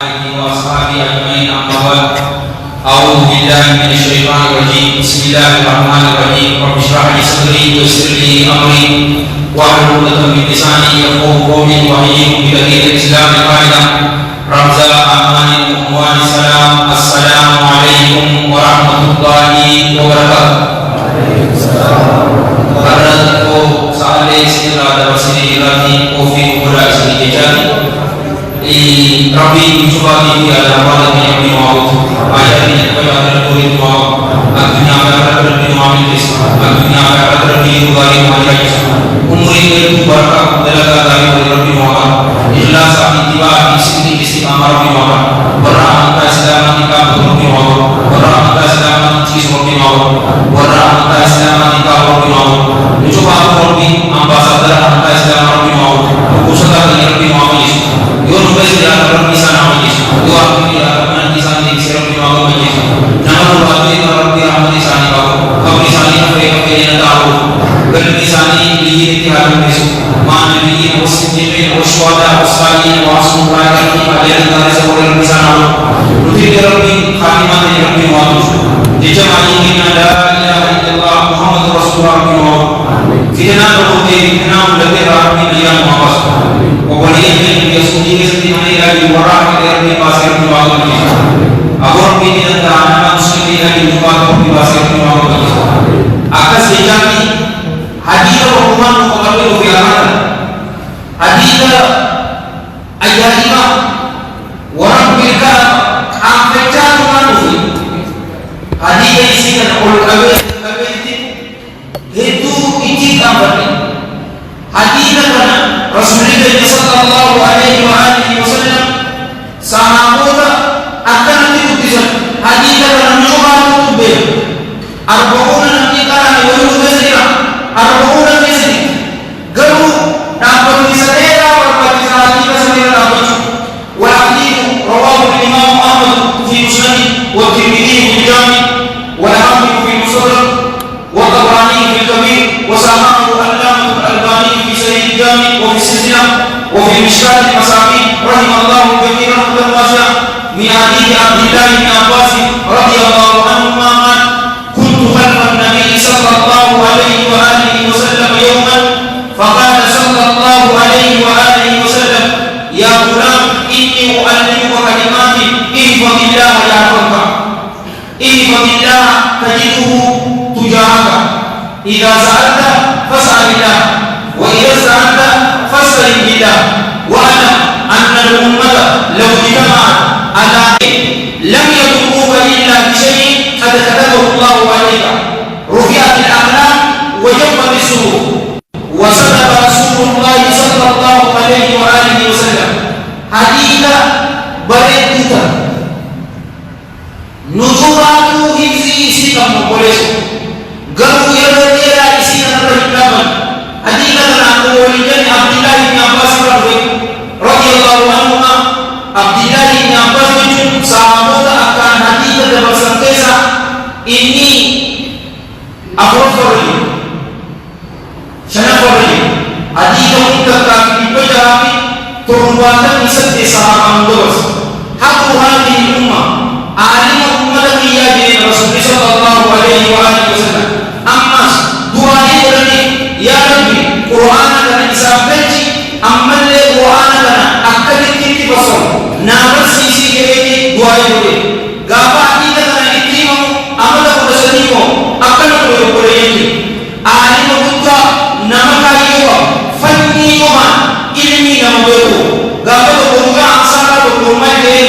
وأصحابه أجمعين أما بعد أعوذ بالله من الشيطان الرجيم بسم الله الرحمن الرحيم رب اشرح لي صدري ويسر لي أمري واحلل عقدة من لساني يفقهوا قولي وأحييكم بتحية الإسلام قائلا رمز أمان وأموال السلام السلام عليكم ورحمة الله وبركاته. Karena itu saat ini setelah ada masih lagi kopi udah sedikit jadi. Rabbi mencoba di dalam pada yang dimau, ayat ini pada ada tulis mau, akhirnya ada terjadi mampis, akhirnya ada terjadi dari majas. Umur itu berkah dalam dari Rabbi Muhammad. Ikhlas tiba di sini Rabbi Muhammad. Berang kita sedang kita Rabbi Muhammad. Berang kita sedang mencis Rabbi Muhammad. Berang kita sedang kita Rabbi Muhammad. Mencoba Rabbi ambasador kita sedang Rabbi Muhammad. Usaha dari Rabbi Muhammad. Yon besi akan bisa namanya, dua kali akan bisa diserap di bawah majlis. Nama berarti kalau kita ramai di sana kau di sana apa yang tahu, kalau di sana ini kita besu, mana ini muslim waswada wasali wasum rakyat kita dari negara sekolah di sana. Rutin Rabbi khalimat Rabbi Muhammad. Dijamah ini ada ilaha illallah Muhammad Rasulullah Muhammad. Kita nak berhubung, kita nak belajar Rabbi Nabi Muhammad. Kemudian dia sendiri sendiri lagi orang dari pasir Tuhan ini. Agar kita tak muslim lagi Tuhan di pasir Tuhan ini. Akan sejati hadir rumah mengalami kebiasaan. Hadir ayat lima orang mereka angkat Tuhan ini. Hadir isikan oleh kami itu ikhtiar kami. Hadir kerana Rasulullah sallallahu alaihi wasallam sahabat akan diutuskan hadir kerana mencoba untuk ber arba'una nanti kerana wajib bersihlah arba'una bersih garu dapat disadera berbagai sahabat kita sendiri dapat walakin rawahu Imam Ahmad fi Musnad wa Tirmidzi fi Jami' wa Hakim fi Musnad wa Tabrani fi Kabir wa sahahu Al-Allamah Al-Albani fi Sahih Jami' wa fi Silsilah وفي مشكاة المساكين رحم الله كثيرا رحمة واسعة من حديث عبد الله بن عباس رضي الله عنهما قال كنت خلف النبي صلى الله عليه وآله وسلم يوما فقال صلى الله عليه وآله وسلم يا غلام إني أعلمك كلمات احفظ الله يحفظك احفظ الله تجده تجاهك إذا سألت فاسأل الله وإذا استعنت فاستعن بالله واعلم أن الأمة لو اجتمعت على لم يضروك إلا بشيء قد كتبه الله عليك رفعت الأقلام وجفت الصدور وصدق رسول الله صلى الله عليه وآله وسلم حديث بريدك نجومات حفظي إسيكم مقولش قالوا يبدأ إسيكم الرحمن حديث عن ولدان عبد الله بن عباس رضي الله عنهما عبد الله بن عباس itu sahabat akan hadis dalam sentesa ini afrofori sanafori hadis kita akan dipelajari perbuatan isat sahabat dos hakku hadis ummah alim ummah yang Rasulullah sallallahu alaihi wasallam ammas dua ini ya Rabbi Quran dan isabati amal Quran dan akal kita basar nama sisi ini dua ini gapa kita dan itu amal kita sendiri akal kita boleh ini alim kita nama kayu fanni cuma ilmi nama itu gapa itu bukan asal itu rumah ini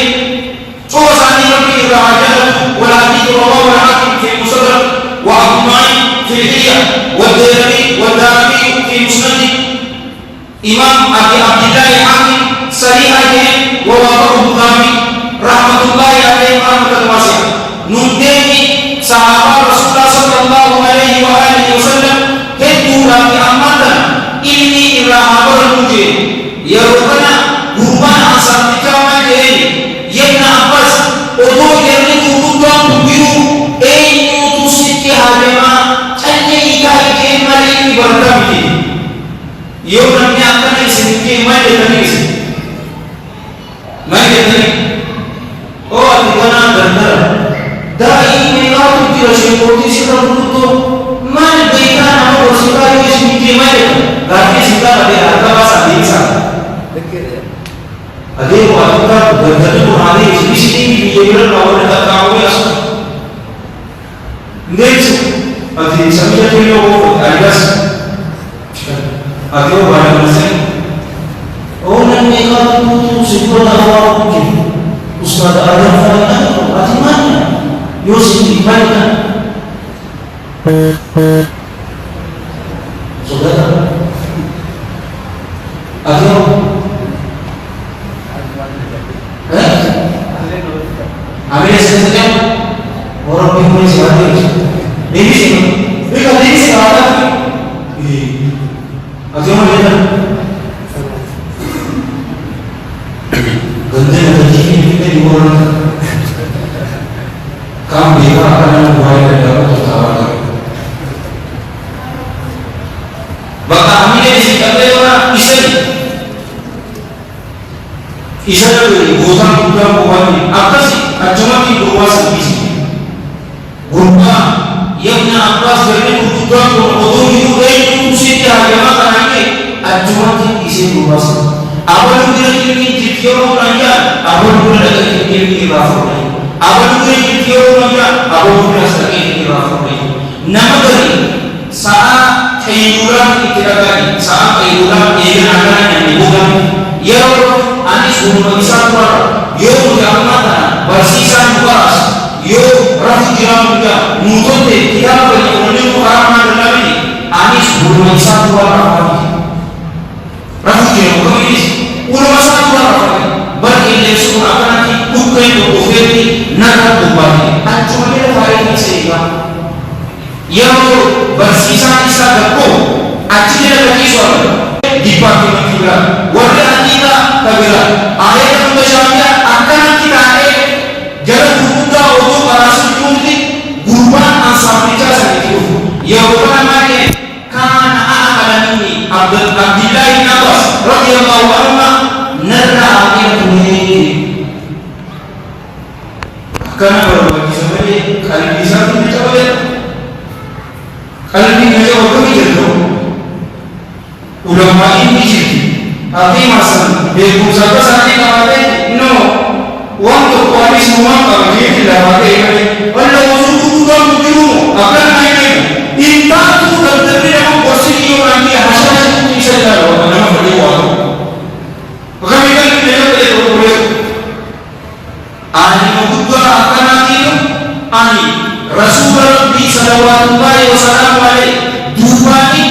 coba sani Rabbi raja wala di Allah wala hakim fi musnad wa Ahmad fi Hiyah wa Darimi wa Darimi fi Musnad Imam Abi Abdillah Hakim Sahihahnya wa Waqahu Bukhari rahmatullahi alaihi rahmatan wasi'ah nunteni sahabat Rasulullah sallallahu alaihi wa alihi wasallam itu rapi amatan ini irahabar muje ya rukana hubban asal dikawal ini yana abbas odo yerni kutuan biru itu siti halema channe ikai ke mali barkamti yo namnya akan disebut mai dari mai dari Rashid sudah menutup mana berita nama bersuka itu sedikit mana tapi sudah ada harga masa desa ada waktu kan berjadi mengalih di sini biar lawan tak tahu ya next ada sambil video alias ada banyak mesin orang mereka itu sebuah awal mungkin Ustaz Adam Faina berarti mana Yosef dibalikkan saudara atau Ambil sesuatu orang bingung siapa ini sih mereka ini siapa atau mana ganda terjadi kita di orang kami akan membuat dapat tertawa maka ambil sikapnya orang Isa dari gosang juga bukan apa sih? Cuma di bawah sedikit. Guna yang apa sebenarnya juga kalau itu dari sisi agama kan ini cuma di isi bawah. Apa yang kita dikira orangnya? Apa yang kita dikira orang? Apa yang kita dikira orangnya? Apa yang kita dikira orang? Nama dari saat kehidupan kita kali saat kehidupan yang akan yang dibuat ya Anis belum bisa keluar yo mudah bersisa luas yo rafu jalan juga mungkin tidak banyak orang orang dalam ini Anis belum bisa keluar rafu jalan komunis belum bisa keluar bagi yang semua akan nanti bukan berkomunikasi nak berbagi cuma dia hari ini sehingga yang bersisa gepuk akhirnya lagi soal dipakai juga warga kita kabila ayat yang membacaannya akan kita ayat jalan berbuka untuk para suci guruan asal saat itu ya bukan namanya karena anak ini Abdullah bin Abbas radhiyallahu anhu nara ayat ini karena berbagi sebenarnya kali bisa mencoba kalau ini hanya waktu itu, ulama ini jadi, tapi masa dia saja saat ini kata, no, waktu kami semua kami tidak pakai ini, kalau musuh juga mungkin, akan naik, intan itu terjadi dalam posisi orang dia hasilnya itu bisa dalam nama beliau. Kami kan tidak boleh, ani juga akan nanti, ani. Rasulullah sallallahu alaihi wasallam dupani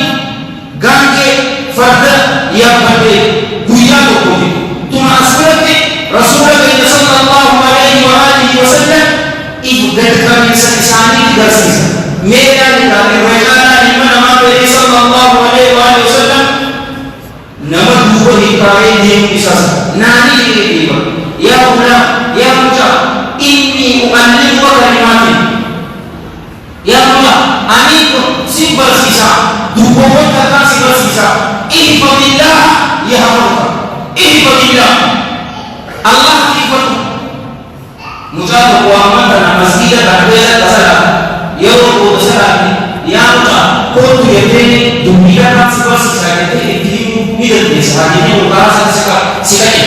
gange farda yang berde guya ko tuma asrati Rasulullah sallallahu alaihi wasallam ibu gadkan sani gasis mera dikali wajana iman nama Nabi sallallahu alaihi wasallam nama dua hikayat yang bisa nani ini ya ulah ya muja inni uallimu kalimatin ya Allah, aniku si bersisa, dukungan kata si bersisa. Ihfadillah ya Allah, ihfadillah. Allah ihfadu. Mujahid Muhammad dan masjid dan bela kasar. Ya Allah kasar. Ya Allah, kau tu yang dunia nak si bersisa itu tidak bisa. Ini bukan sesuatu sekali.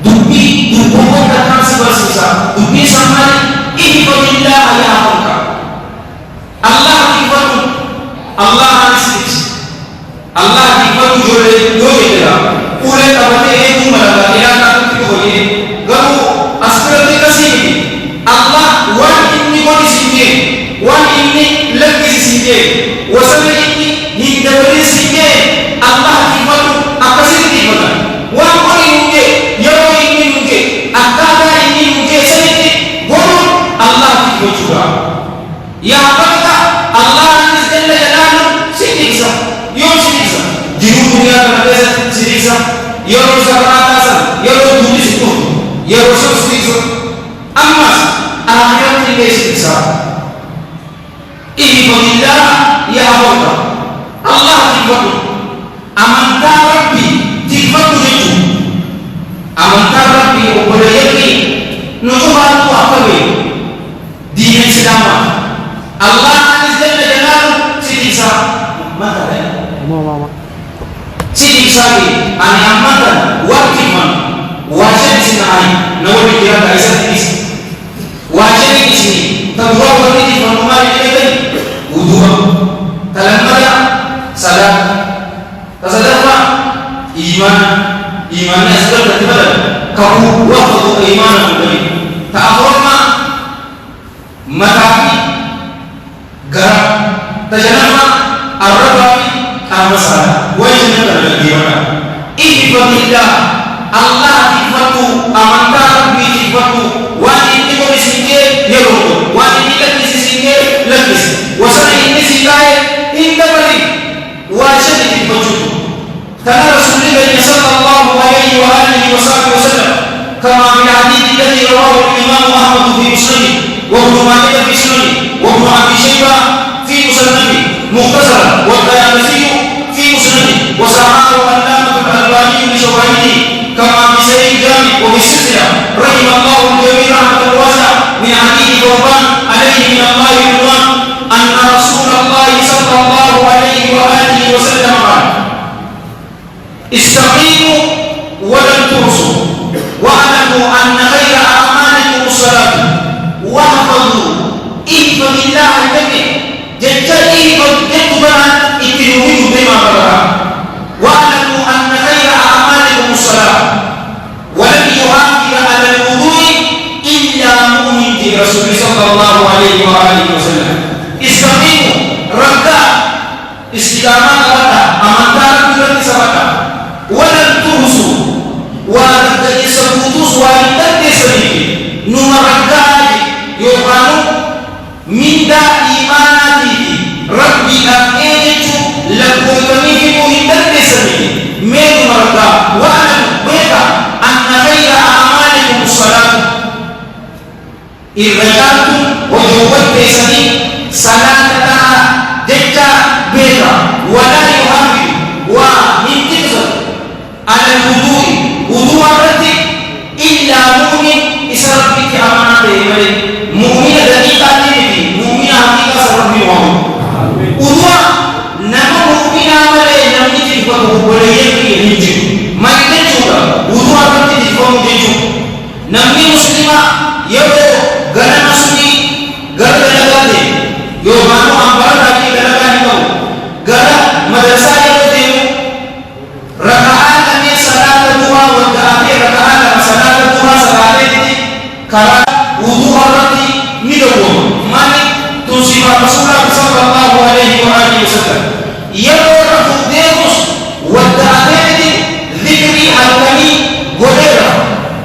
Dukungan kata si bersisa. Dunia sama ihfadillah ya Allah. Allah difatu, Allah asis, Allah difatu jole dia. Ule tabate itu malah dia tak itu boleh. Garu aspirasi kasih. Allah wan ini kondisi wan ini lagi sini, wasal ini hidupnya sini. Allah difatu, apa sih difatu? Wan koni mungkin, yang ini mungkin, akada ini mungkin sini. Guru Allah difatu juga. Ya Allah Jalla Jalaluhu siksa yo siksa di dunia ada siksa yo sabata yo dunia itu yo siksa amas akhirat ini siksa ihfadillah ya Allah Allah ihfadu amanta rabbi ihfadu itu amanta rabbi ubayaki nutuhan apa we di Islam الله عز جلاله سيدي سا ماذا سيدي ساقي أنا أمانة وقتما واجب سناي نقول كذا كايسة تيس واجب إسمي تبغى ولدي فنومالي كذا وضوء تلمذا صلاة تصدق إيمان أسباب تبدل كم وقت إيمان مبني تأخرنا متى غرب تجنب الربع كمسألة ويجنب الجيران إذ بالله الله تفضل أمانة ربي تفضل وأن تقول سينك يروح وأن تقول سينك لبس وسنة سينك إن تبلي واجب تفضل كان رسول الله صلى الله عليه وآله وسلم كما في الحديث الذي رواه الإمام أحمد في مسنده وابن ماجه في سننه وابن أبي شيبة في مسنده مختصرا والبيهقي في مسنده وصححه العلامة الألباني بشواهده كما في سيد الجامع وفي السلسلة رحم الله الجميع رحمة واسعة من حديث ثوبان عليه من الله رضوان أن رسول الله صلى الله عليه وآله وسلم قال استقيموا ولن ترسوا واعلموا أن خير أعمالكم الصلاة واحفظوا إذن بالله الذي جدتني جدتنا اتنوه بما بدأ واعلموا أن خير أعمالكم الصلاة ولن يحافظ على الوضوء إلا مؤمن برسول صلى الله عليه وآله وسلم استقيموا ركع استقامة ركع أمانة ركع سبكة ولن ترسوا ولن تسبوتوا ولن تسبيكي نمركاي يوكانو من دا إيماناتي ربي أمينت لكم كميه مهدن تسبيكي من نمركا وأنا بيتا أن خير أعمالكم الصلاة إذ رجعتم وجوبت تسبيك صلاة جتا بيتا ولا يحافظ ومن تكسر على الوضوء وضوء الرد إلا مؤمن إسرائيل أمانة إيمان مؤمن دقيقة تيجي مؤمن حقيقة سربي وهم وضوء نما مؤمن عمله نمني تفهم وبليه ينجي ما ينجوا وضوء الرد تفهم ينجوا نمني مسلمة يبو غنا مسلمي غنا لغادي يومانو أمبارا لكي غنا كانوا غنا مدرسة يبو ركعات من صلاة الضحى والتأخير ركعات من صلاة الضحى صلاة كرا وضوء الرد ندوم مالك تصيب رسول الله صلى الله عليه وآله وسلم يرى فديوس والتأخير ذكري الكمي غيره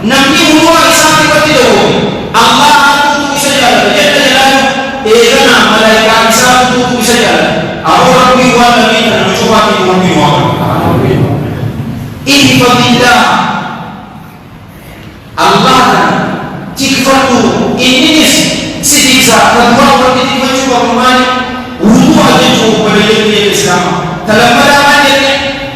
نمي هو إسحاق بديوم الله أتوه بسجالة جل جلاله إذن ملائكة إسحاق أتوه بسجالة أبو ربي والنبي نشوفه في ربي وآمين إذ بالله الله تكفروا إنيس سيديسا كدوا وكتي مجوا بماني وضوء أجنوا بليل الإسلام تلمذا ماني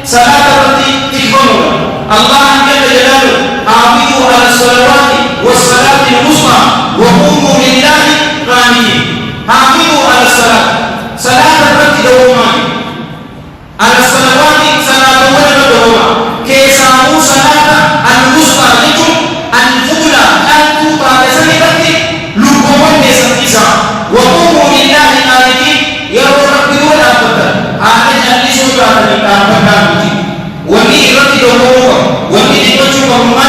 صلاة رتي تكفروا الله جل جلاله عابدوا على الصلوات والصلاة الوسطى وقوموا لله قانتين عابدوا على الصلاة صلاة الرتي دوما على الصلوات صلاة ولد دوما كيسامو صلاة الوسطى لكم الفضلى أن توقع لسنبتي لكم نسنسا وقوموا لله قانتين يروا ربي ولا أبدا آمن أن سورة الأبدا ومن رتي دوما ومن رتي دوما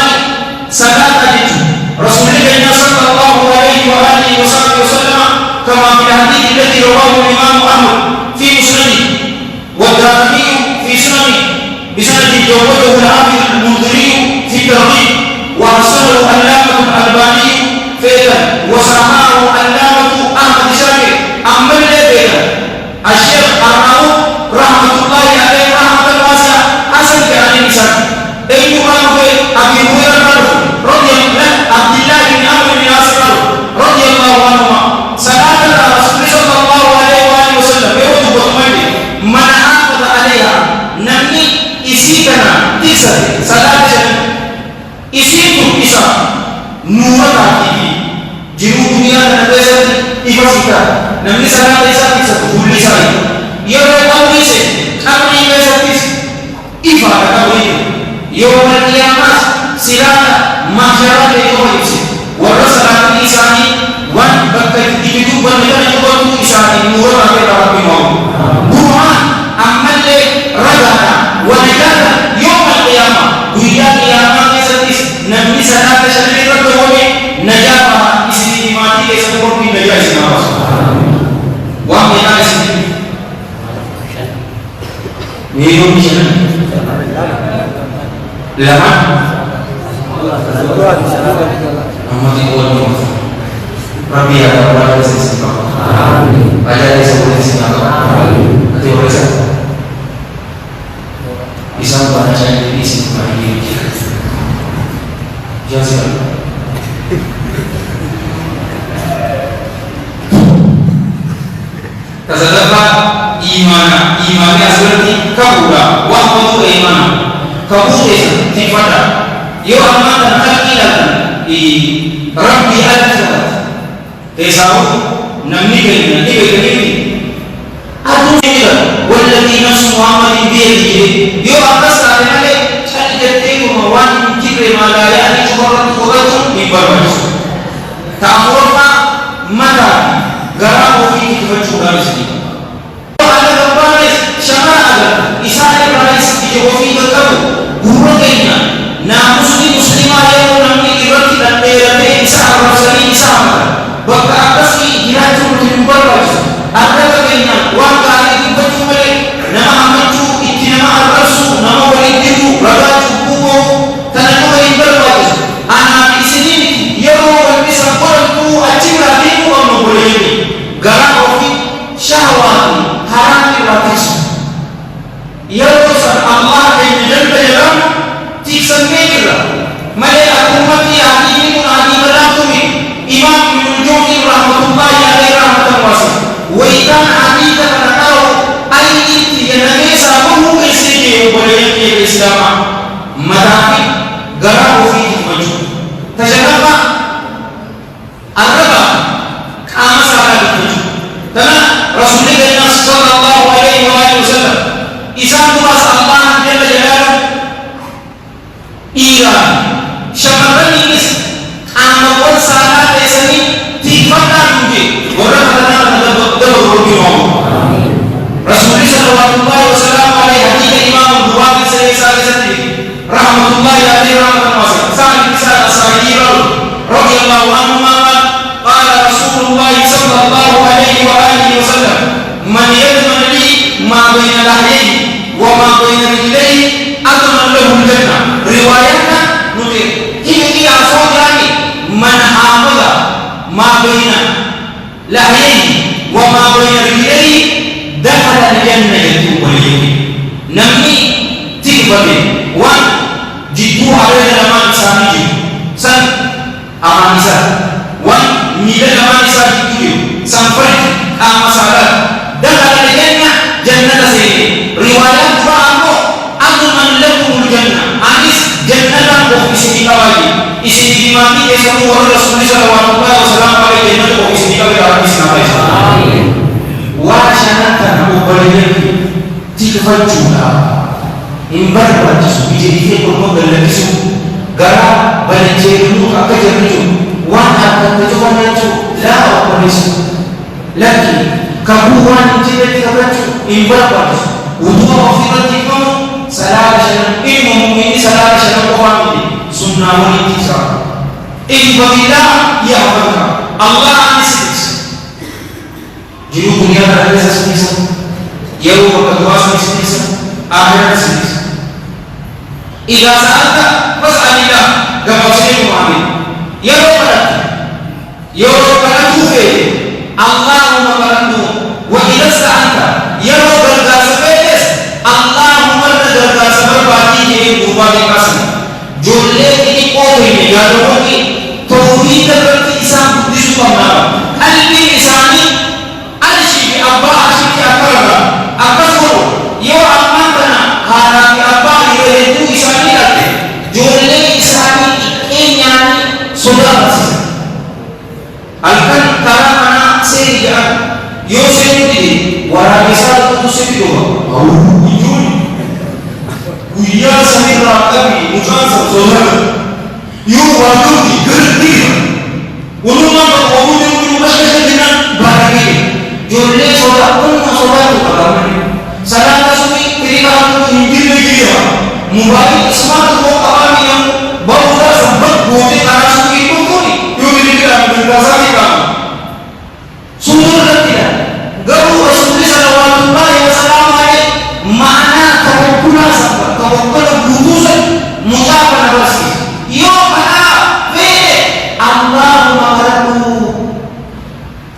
صلاة لكم رسول الله صلى الله عليه وآله وسلم كما في الحديث الذي رواه الإمام أحمد في مسنده والدارمي في سننه بسند جوده الحافظ المنذري في الترغيب وارسله علامة الألباني فيدا وصححه علامة أحمد شاكر أمل فيدا الشيخ الرؤوف رحمة الله عليه رحمة واسعة حسن كأني شاكر أي يقال أبي هريرة رضي الله عبد الله بن عمرو بن العاص رضي الله عنهما صلاة الرسول صلى الله عليه وآله وسلم يوم بطمئن من حافظ عليها نمني إسيكنا تسر صلاة إسيكم إسا نورا تاكيدي جنوب دنيا نبسل ifasita namni salata isaa ibsatu fuulli isaa yeroo qawwise qabni keessattis ifaadha qabni yawma qiyaamas silaata mahsharate yoo ibse warra salaatiin isaanii waan bakka itti dubbanne kana cubatu isaanii nuura irraa rabbi moo'u burhaan ammallee ragaadha wanajata yawma qiyaama guyyaa qiyaamaa keessattis namni salaata shananii irratti oole najaafa isinii maatii keessatti qorqii najaa isin hawaasu waan beekaa isin meeyoon shanan lama ammati ooluu rabbi yaa rabbi isin isin qaba ajaa'ib isin isin qaba ati horesa isaan baana shanan isin baay'ee jasa Tasadapa imana asirati kabura wahwatu imana kabura tifada yo amana takilatan rabbi al-sabat tesawu namni kena dibe adu nila walladhi nafsu muhammadin biyadihi yo akas ademale chadete mawani kibre malaya ni chubarat khudatu ibarwaj ta'amurfa mata garaamu fi kifachuudhaan isini ala gabbaanis shamaa'ala isaan irraas ija ofii qaqqabu gurra keenya naamusni muslimaa yeroo namni irratti dhandheeratee isa arrabsanii isa amara bakka akkasii jiraachuu nuti hin barbaachisu arraba keenya waan gaarii dubbachuu malee nama hammachuu itti nama arrabsu nama waliin jiru ragaa cubbuu boo'u tana nama hin barbaachisu anaaf isinii miti yeroo walbisa qorantuu achirraa deemuu qabnu boleeyni garaa ofii shahwaati haraami irraa yeroo san allah keenya jalla jedhamu tiksannee jirra malee akkumatti hakiimii kun hakiima laaftume imaam ibnu jawzi rahmatullahi alayhi rahmatan wasi'a wayitaan hadiisa kana qabu ayniitti jedhamee saabamuu keessee jee boleeyyan keenya islaamaa mataafi garaa ofii tifachuu tashanafa arraba qaama saalaa tifachuu tana rasuulli keenya sallallahu alayhi wa sallam isaan duraas allah jalla jalaaluhu dhiiraan shamarraniinis qaamawwan saalaa keessanii tiifadhaa dhuunfe warra kanaa kana daba gorbii moomu rasuulli sallallahu wa sallam alayhi hadiisa imaamu buhaari sahih isaa keessatti rahmatullahi alayhi rahmatan wasi'a sa'id bin sa'd as-sa'idi radiyallahu anhu قال رسول الله صلى الله عليه وآله وسلم من يضمن لي ما بين لحييه وما بين رجليه أضمن له الجنة روايتنا نقول هي أصوات من حافظ ما بين لحييه وما بين رجليه دخل الجنة يتوب إليه نمي تكبر وان جدوا علينا لما نسامي سن أمانسا وان نيجا لما نسامي sampai masalah dakhala al-jannah jannata sayyid riwayat fa'amu aduman lakumul jannah anis jannatan wa ismi kawali ismi mati esamu wa rasulullah sallallahu alaihi wasallam pada jannah wa ismi kawali hadis nabi amin wa syanatan mubayyaki tikfajuna imbar wajhu bijadihi kurma dalalisu gara balanjeru akajarju wa akajarju la aqlisu lagi kabuhan jirat kabaju imbal wudu afirati kamu salat syarat ilmu ini salat syarat kami sunnah wali tisra ibadillah ya Allah anis jiru dunia ada sesuatu yang kedua sesuatu akhirat sesuatu idza sa'alta fas'alillah gabasir mu'min ya rabbana tufe Allahumma baraknu wa idza sa'alta ya rabbana sabes Allahumma darda sabar bati je gubani kasan jolle ini kowe ne ya roki tauhid berarti isam buddhi subhana qalbi isani arshi bi abba arshi akara akaso yo amantana harati abba itu isani late jolle isani inyani sudah alkan karana se seni jangan yo seni di wara misal tu seni doa ujul uya seni rakami mujan sabzolar yo walu di gerti ulama berwudu di masjid dengan barang jolle soda pun soda tu agama salah kasui kirikan tu injil lagi ya mobile smart ko kami yang bawa sempat budi karena sui itu kuni yo dikira berasa kita sumber dan tidak garu Rasulullah sallallahu alaihi wasallam mana kabulan sampai kabulan butusan mutapan abasi yo mana wede Allahumma baratu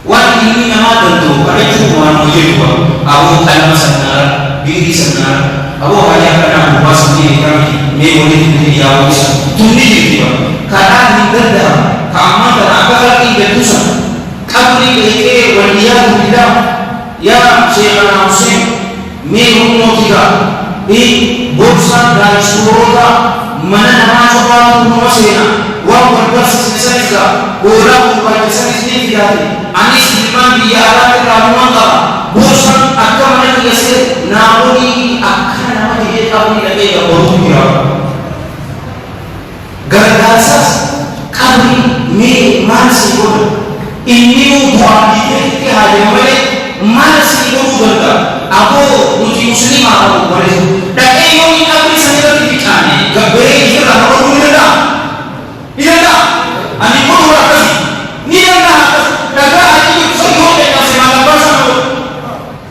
wan ini nama tentu ada cuma mujibah abu tanam senar diri senar abu hanya karena buat sendiri kami memori diri awal tundi dia karena hingga kama dan apa lagi betusan kami ke waliya tidak ya Syekh Husain memang tidak di bosan dan suara mana nama coba menguasainya wang berbasis selesai orang berbasis ini tidak anis iman dia alat ramuan bosan akan mana biasa namun akan nama dia kami lagi yang baru kira gargasas kami masih pun ini buat kita hari ini masih berubah. Aku muslim aku boleh. Dan ini aku sendiri bicara. Gabai itu lah orang ini dah. Ini dah. Ani pun orang kasih. Ini dah. Daga hari itu semua kita semalam bersama.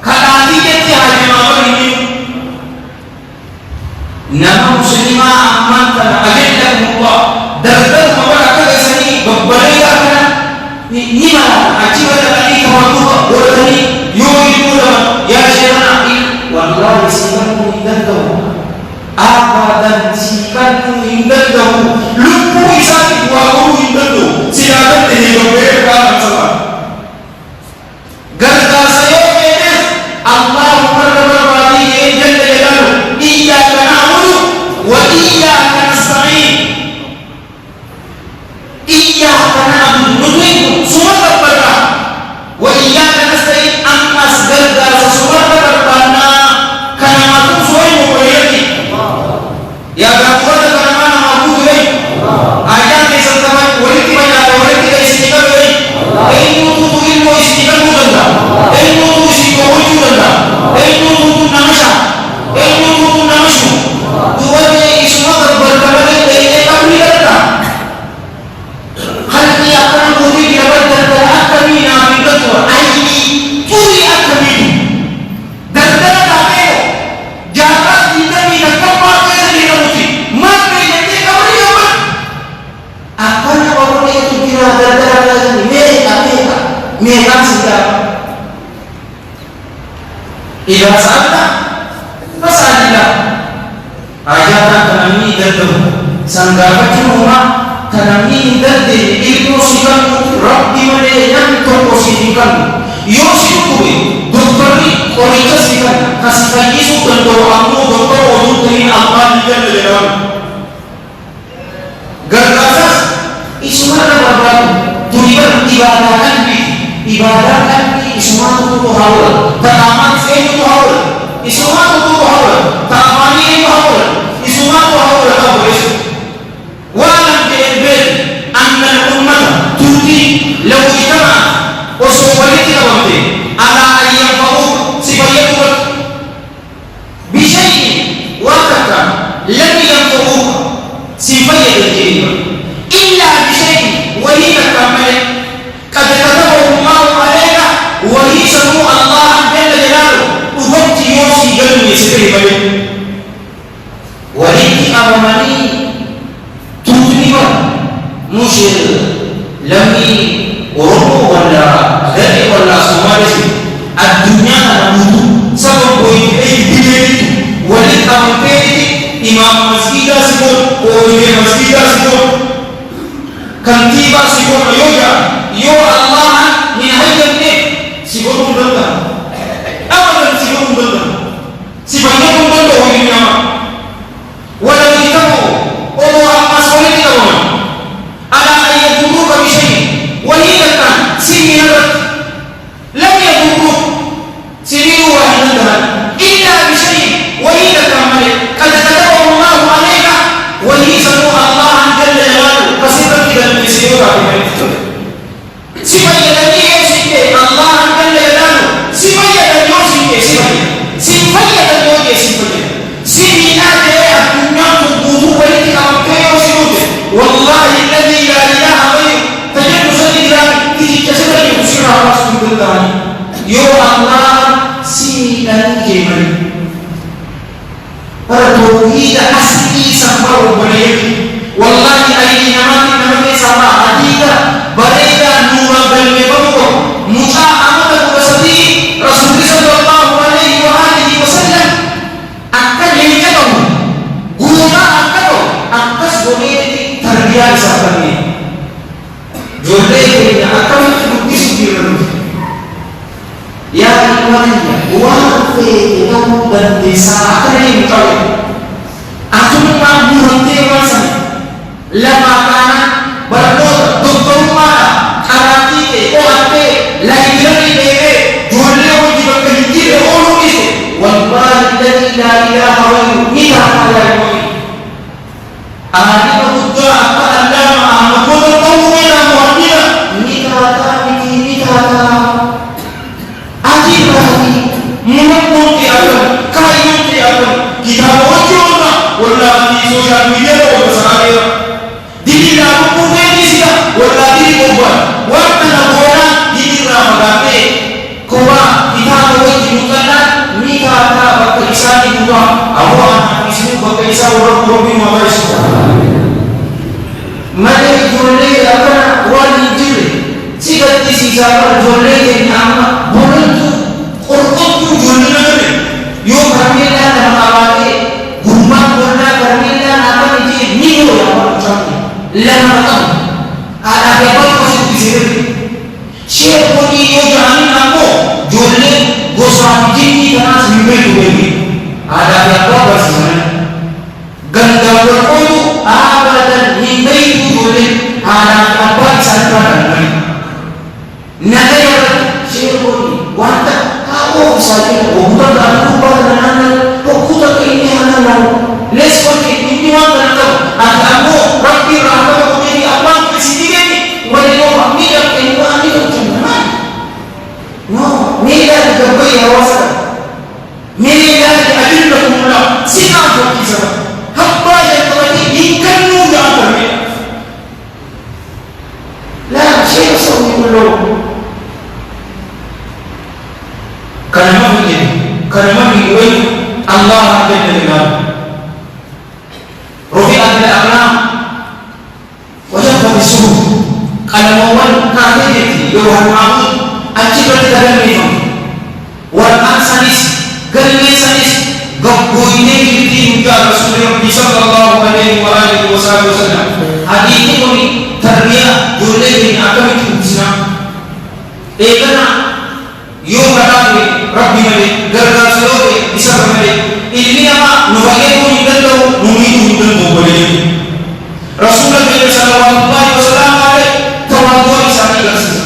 Kalau kita hari malam ini, nama muslimah aman dan agenda Allah. Dalam masyarakat ini berbeda kan. Ini mana? Aji pada kali kamu boleh ni. Yo itu dah. Ya syarana wallahi sikanku indah apa dan sikanku indah lupu isaki dua indah silakan dihidup sama garda saya ini Allah berbagi jalla jalaluhu iyyaka na'budu wa iyyaka nasta'in iyyaka na'budu semua kepada wa iyyaka nasta'in amas garda semua kepada karena aku suai memperoleh ya gangguan karena mana aku suai ayat yang sertakan boleh banyak boleh tidak istiqam boleh ilmu tuh ilmu istiqam bukan ilmu tuh istiqam bukan ilmu tuh namasya ilmu tuh namasyu dua ini semua berkaitan dengan kami kita hal ini akan boleh dapat terdapat kami nabi ketua ini puri akan ini dan mereka sudah ibarat sana masalah ajatan kami itu sanggah cuma kami dari ilmu sikan Rabbi mana yang terposisikan Yosikuwe dokter ni kualitas sikan kasih Yesus dan doamu dokter untuk ini apa dia dalam gargasas ismana bapak tujuan ibadah semua itu haul tanaman itu haul semua itu haul tamani itu haul semua itu haul apa boleh walam dibil anna ummah tuti law ijtama usulati awamti ala ayyahu sibayatu bisyai waqata lam yanfuhu sibayatu jilma illa bisyai wa hiya kamal قد كتبه الله عليك وهي سمو الله جل جلاله وقت يوسي قلبي سكري بلد وليك أمامي تطلبا مشير لمي ورمو ولا غير ولا سمارسي الدنيا نموت سبب بويت أي بلد وليك أمامي إمام مسجد سيكون وإمام مسجد سيكون كنتيبا سيكون يوجا yo Allah ni hayat ni si bodoh benda apa si bodoh benda si banyak benda ini nama walau kita Allah masalah kita ala ayat dulu kami sini walidakan si minat fayyadanii yoo sitte Allah hankan leelaanu si fayyadan yoo sitte si fayyada si fayyadan yoo jee si fayyada si miidhaa ta'ee addunyaan kun guutuu walitti qabamtee yoo si nuute wallahi alladhi la ilaha ghayru tajannu sadi jiraami kijicha sirra jiru sirra hawaasuu hin danda'ani yoo Allah si miidhanii jeemani para tauhida asli sampai berlebih. Wallahi ayat nama sama adika bereda nura berlebih. Muka amat bersedi Rasulullah Sallallahu Alaihi Wasallam akan yang jauh. Guna akan boleh terbiasa kami. Boleh akan bukti sendiri. Ya imannya, wafe kamu dan desa akan yang kau. Aku mampu hentikan lama kana berdoa doktor mana karate OAP library deh jualnya wajib berhenti orang itu wallahi la ilaha illallah kita halal ahli berdoa apa Allah maha tahu mana muadila kita ajib lagi mumpun tiada kayu tiada kita wajib wallahi sosial media bersahaya diri aku punya sih wala diri kubuat waktu nabuana diri ramagate kuba kita boleh dibukakan nikah tak berkaitan juga awak ismu berkaitan orang Robi Malaysia mana jualnya apa wali jual jika disisahkan jualnya yang nama boleh tu orang tu jualnya ni yo kami dah nama awak rumah boleh kami dah apa ni ni yo yang macam lama tahu ada apa masih di sini siapa ni yang jamin aku jualnya gosok tinggi karena sembilan ini ada apa bersama ganda berkoyu abadan hingga itu jualnya ada apa santaran ini nanti siapa ni wanita aku saja bukan aku pada aku tak ini anak let's go ini wanita aku Rabbi rahmat menjadi apa presiden wali Allah tidak keluar itu cuma no tidak digapai awasan tidak diadil bermula siapa berkisah hamba yang telah diikan muda berbeda lah siapa sahaja belum karena mengingat Allah ada dalam Rofi ada dalam wajah pada suhu kalau mau kafir itu Yohan Mahmud aci berkata memang warna sanis gelme sanis gabbuine itu juga Rasulullah Sallallahu Alaihi Wasallam hadis ini terbiak boleh ini akan itu bisa karena yo kata Rabbi Malik gara-gara seluruh bisa bermalik ini apa nubagai pun tidak tahu numi itu boleh Rasulullah Sallallahu Alaihi Wasallam ada tawadhu isani kasih.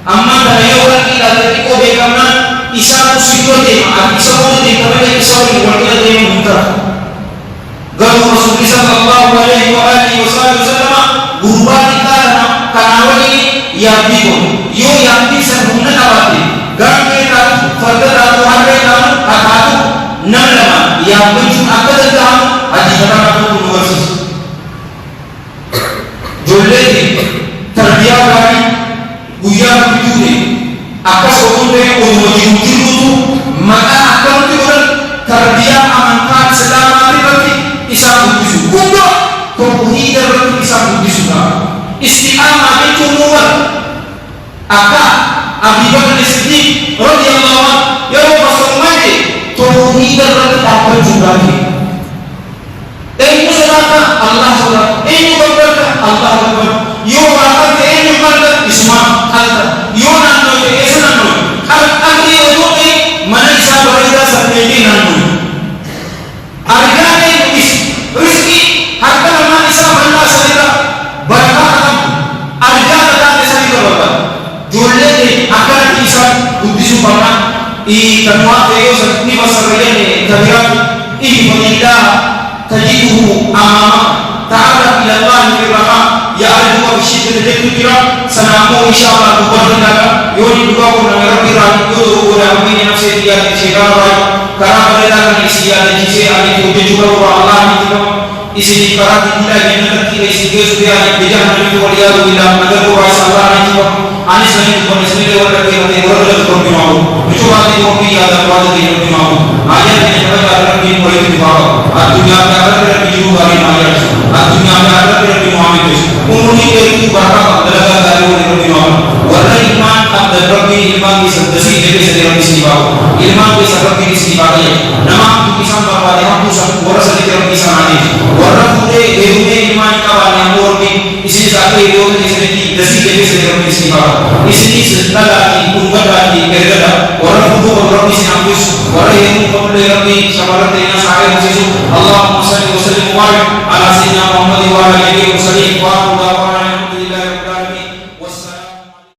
Amma dah orang kita dari ko bekamna isa usito de ma isa ko de kamera isa ko warga de muta. Garu Rasulullah Sallallahu Alaihi Wasallam gurba kita kanawali ya bigo yo yang bisa guna awati. Gambe ta fardar atau harbe ta atau nama yang bentuk akal ta adi kata aku nuwasi. Joleni terbiak lagi buya bujuni akas orang yang ujung itu maka akan turun terbiak amankan selama berarti isam buju kuda tauhid berarti isam buju juga istiqamah itu nuwar akak Abi Bakar As-Siddiq radhiyallahu anhu ya Rasulullah tauhid berarti apa juga ini saudara Allah saudara ini berkata Allah Akbar yo akan ini berkata Isma Allah yo nando itu nando akhir itu mana bisa berita seperti nando harga ini rezeki harga mana bisa benda sedika berkah harga ada sedika berkah jualnya akan bisa bukti sumpah i kanwa itu seperti bahasa ini terbiak ini pengindah تجده أمامك تعرف إلى الله بالرخاء يعرفك بشدة الذكر sanamu inshallah kubarna yoni duga ko na rabbi rahim ko ko na amini nafsi dia di shegara kara baleda kan isia di jise ani ko je juga wa allah ni isi di kara kita jannat ki isi ke suya ni bejan ni ko dia bila nagar ko allah ni ko ani sani ko ni sani wa rabbi ni wa rabbi ko bi mau itu wadi ko bi ya da wadi ni bi mau aja ni ko rabbi ko bi mau dunia me rabbi juga ni aja dunia me rabbi muhammad umuni ke itu baraka dalam dari rabbi mau warna iman abda rabbi iman ki sadasi jadi sedih rabbi sibau iman ki sabab ki sibau nama tu kisan bapak dia tu sang boras sedih rabbi sanani warna putih deune iman ka wani amor ki isi sakhe yo ni sedih dasi jadi sedih rabbi sibau isi sedala ki kumbada ki kerja warna putih rabbi sinampus warna yang pemule rabbi samarat dengan sahaya musuh Allahumma salli wa sallim wa barik ala sayyidina Muhammad wa ala alihi wa sahbihi wa